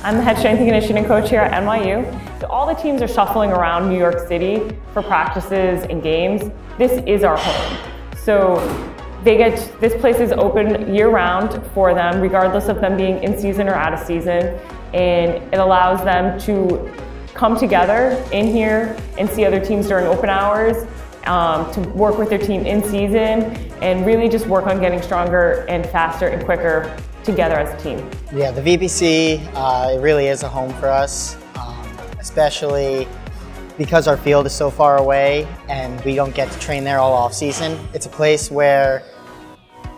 I'm the head strength and conditioning coach here at NYU. So all the teams are shuffling around New York City for practices and games. This is our home. So this place is open year-round for them, regardless of them being in season or out of season. And it allows them to come together in here and see other teams during open hours, to work with their team in season, and really just work on getting stronger and faster and quicker together as a team. Yeah, the VBC, it really is a home for us, especially because our field is so far away and we don't get to train there all off season. It's a place where,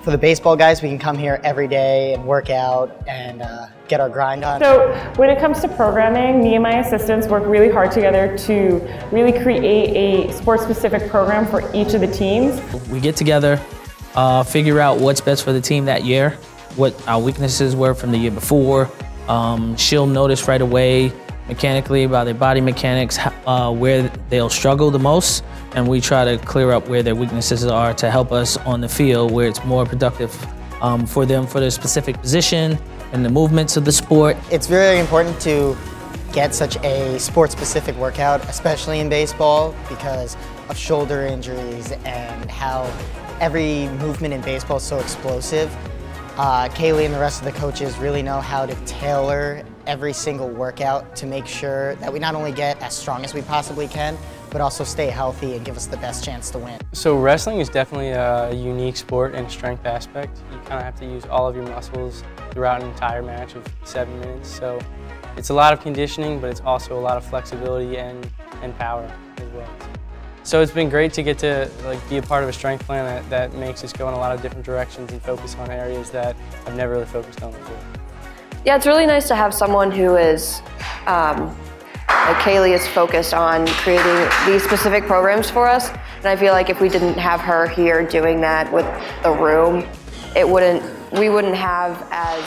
for the baseball guys, we can come here every day and work out and get our grind on. So when it comes to programming, me and my assistants work really hard together to really create a sports-specific program for each of the teams. We get together, figure out what's best for the team that year, what our weaknesses were from the year before. She'll notice right away mechanically by their body mechanics where they'll struggle the most, and we try to clear up where their weaknesses are to help us on the field where it's more productive for them for their specific position and the movements of the sport. It's very important to get such a sport-specific workout, especially in baseball, because of shoulder injuries and how every movement in baseball is so explosive. Kaylee and the rest of the coaches really know how to tailor every single workout to make sure that we not only get as strong as we possibly can, but also stay healthy and give us the best chance to win. So wrestling is definitely a unique sport and strength aspect. You kind of have to use all of your muscles throughout an entire match of 7 minutes. So it's a lot of conditioning, but it's also a lot of flexibility and power as well. So it's been great to get to be a part of a strength plan that makes us go in a lot of different directions and focus on areas that I've never really focused on before. Yeah, it's really nice to have someone who is, like Kaylee is focused on creating these specific programs for us. And I feel like if we didn't have her here doing that with the room, we wouldn't have as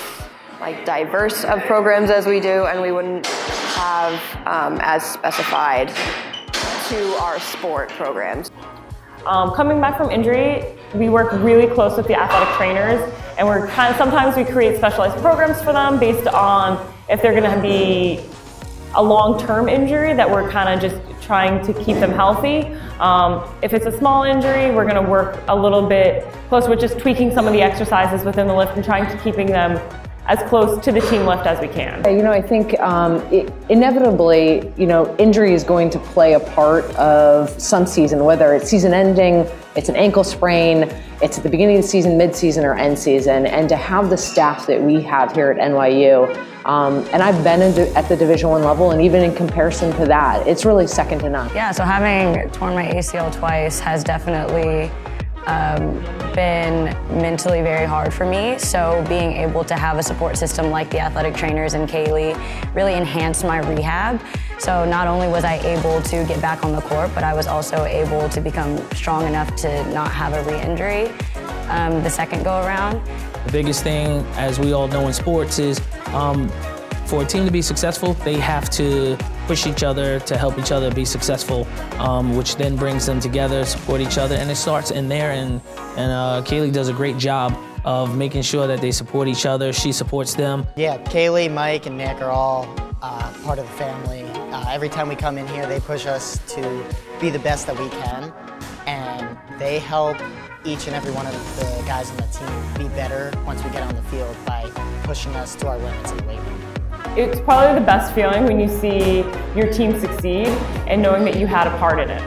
diverse of programs as we do, and we wouldn't have as specified to our sport programs. Coming back from injury, we work really close with the athletic trainers, and sometimes we create specialized programs for them based on if they're going to be a long-term injury that we're kind of just trying to keep them healthy. If it's a small injury, we're going to work a little bit close with just tweaking some of the exercises within the lift and trying to keeping them as close to the team lift as we can. You know, I think inevitably, injury is going to play a part of some season, whether it's season ending, it's an ankle sprain, it's at the beginning of the season, mid-season, or end season. And to have the staff that we have here at NYU, and I've been at the Division I level, and even in comparison to that, it's really second to none. Yeah, so having torn my ACL twice has definitely been mentally very hard for me. So being able to have a support system like the athletic trainers and Kaylee really enhanced my rehab. So not only was I able to get back on the court, but I was also able to become strong enough to not have a re-injury the second go around. The biggest thing, as we all know in sports, is for a team to be successful, they have to push each other to help each other be successful, which then brings them together, support each other, and it starts in there. And Kaylee does a great job of making sure that they support each other. She supports them. Yeah, Kaylee, Mike, and Nick are all part of the family. Every time we come in here, they push us to be the best that we can, and they help each and every one of the guys on the team be better once we get on the field by pushing us to our limits in the weight room. It's probably the best feeling when you see your team succeed and knowing that you had a part in it.